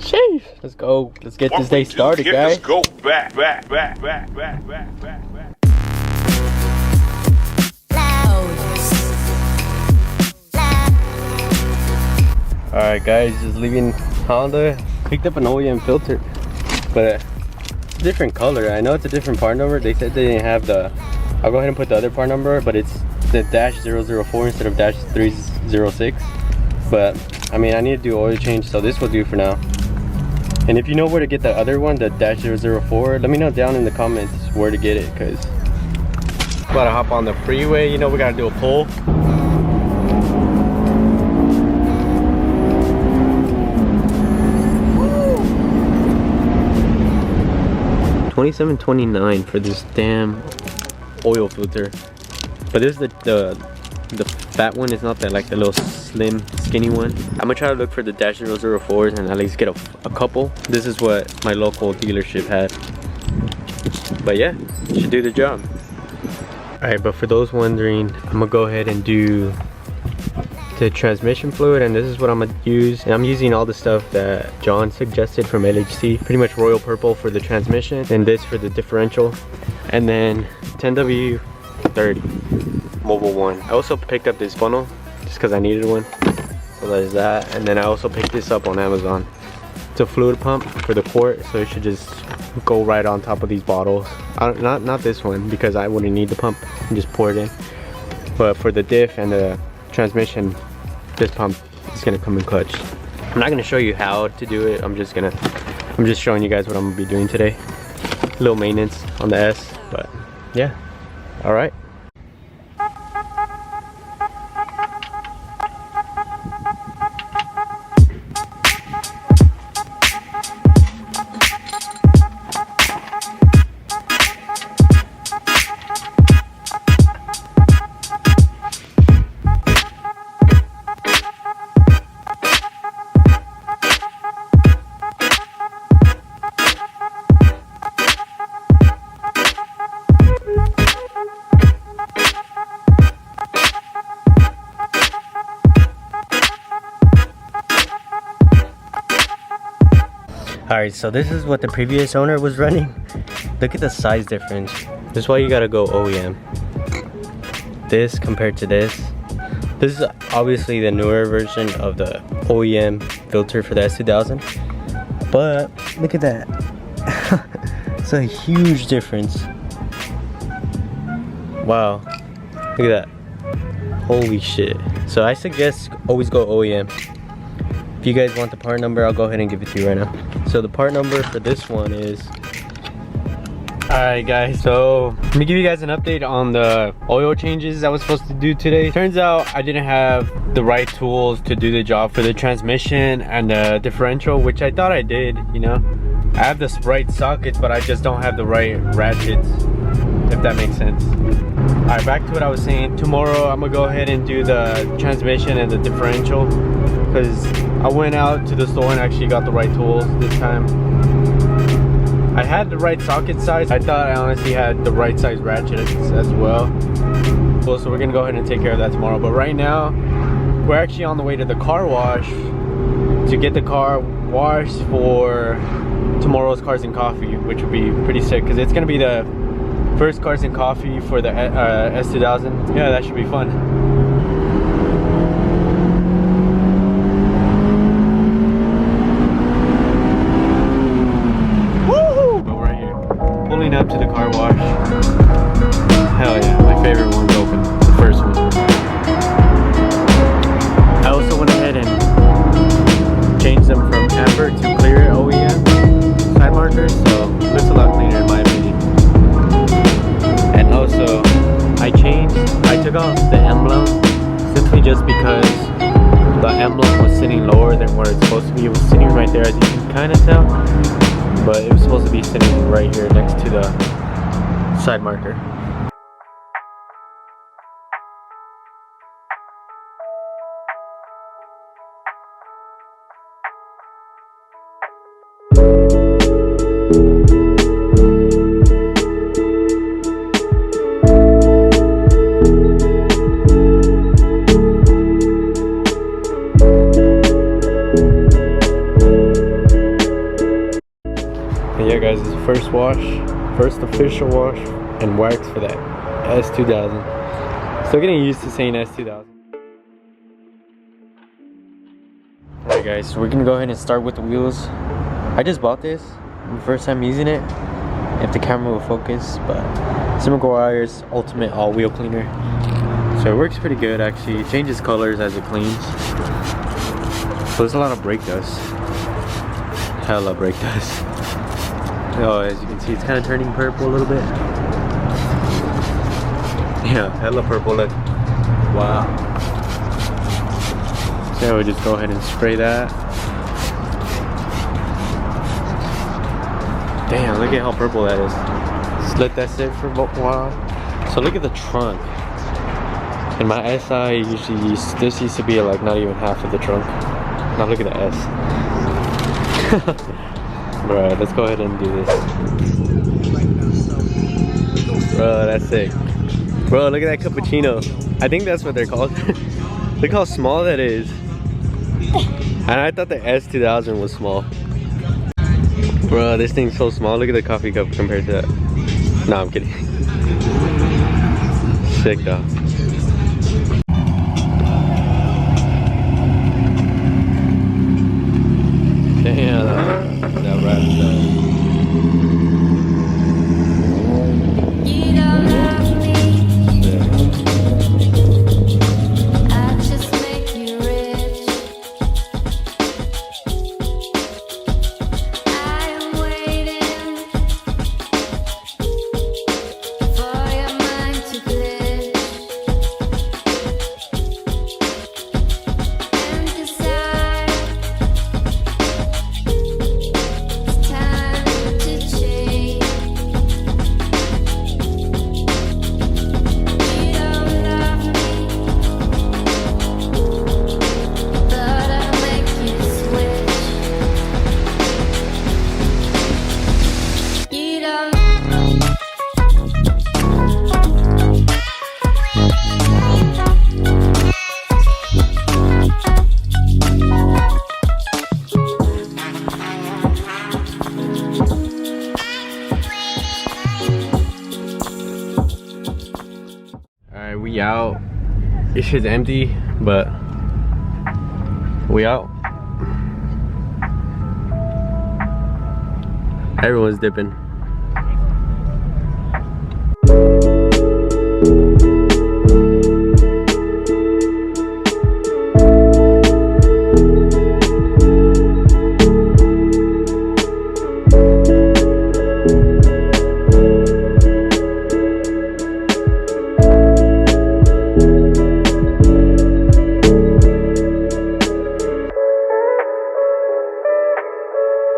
Sheesh. Let's go. Let's get this day started, guys. Let's go back. Alright guys, just leaving Honda. Picked up an OEM filter, but different color. I know it's a different part number. They said they didn't have the, I'll go ahead and put the other part number, but it's the -004 instead of -306. But I mean, I need to do oil change, so this will do for now. And if you know where to get the other one, the -004, let me know down in the comments where to get it, because about to hop on the freeway. You know, we gotta do a pull. $27.29 for this damn oil filter, but this is the fat one. It's not that, like the little slim skinny one. I'm gonna try to look for the -004s and at least get a couple. This is what my local dealership had, but yeah, it should do the job. All right, but for those wondering, I'm gonna go ahead and do the transmission fluid, and this is what I'm gonna use. And I'm using all the stuff that John suggested from LHC, pretty much royal purple for the transmission, and this for the differential, and then 10W30 mobile one. I also picked up this funnel just because I needed one, so there's that. And then I also picked this up on Amazon. It's a fluid pump for the quart, so it should just go right on top of these bottles. Not this one, because I wouldn't need the pump and just pour it in, but for the diff and the transmission, this pump is gonna come in clutch. I'm not gonna show you how to do it. I'm just showing you guys what I'm gonna be doing today. A little maintenance on the S, but yeah. All right. Alright, so this is what the previous owner was running. Look at the size difference. This is why you gotta go OEM. This compared to this. This is obviously the newer version of the OEM filter for the S2000. But look at that. It's a huge difference. Wow. Look at that. Holy shit. So I suggest always go OEM. If you guys want the part number, I'll go ahead and give it to you right now. So the part number for this one is... Alright guys, so let me give you guys an update on the oil changes I was supposed to do today. Turns out I didn't have the right tools to do the job for the transmission and the differential, which I thought I did, you know. I have the right sockets, but I just don't have the right ratchets, if that makes sense. Alright, back to what I was saying. Tomorrow I'm gonna go ahead and do the transmission and the differential, because I went out to the store and actually got the right tools this time. I had the right socket size. I thought I honestly had the right size ratchets as well. Cool, so we're gonna go ahead and take care of that tomorrow. But right now, we're actually on the way to the car wash to get the car washed for tomorrow's Cars and Coffee, which would be pretty sick, because it's gonna be the first Cars and Coffee for the S2000. Yeah, that should be fun. Pulling up to the car wash. Hell yeah, my favorite one's open. The first one. I also went ahead and changed them from amber to clear OEM side markers, so it looks a lot cleaner in my opinion. And also, I took off the emblem simply just because the emblem was sitting lower than where it's supposed to be. It was sitting right there, as you can kind of tell. But it was supposed to be sitting right here next to the side marker. Yeah guys, it's the first wash, first official wash and wax for that S2000. Still getting used to saying S2000. Alright guys, so we're gonna go ahead and start with the wheels. I just bought this, first time using it, if the camera will focus, but it's McGuire's Ultimate All Wheel Cleaner. So it works pretty good actually. It changes colors as it cleans. So there's a lot of brake dust. Hella brake dust. Oh, as you can see, it's kind of turning purple a little bit. Yeah, hella purple, look. Wow. So we'll just go ahead and spray that. Damn, look at how purple that is. Just let that sit for a while. So look at the trunk. In my SI, usually this used to be like not even half of the trunk. Now look at the S. Bro, let's go ahead and do this. Bro, that's sick. Bro, look at that cappuccino. I think that's what they're called. Look how small that is. And I thought the S2000 was small. Bro, this thing's so small. Look at the coffee cup compared to that. No, I'm kidding. Sick though. Damn, that wraps up. Alright, we out. This shit's empty, but we out. Everyone's dipping.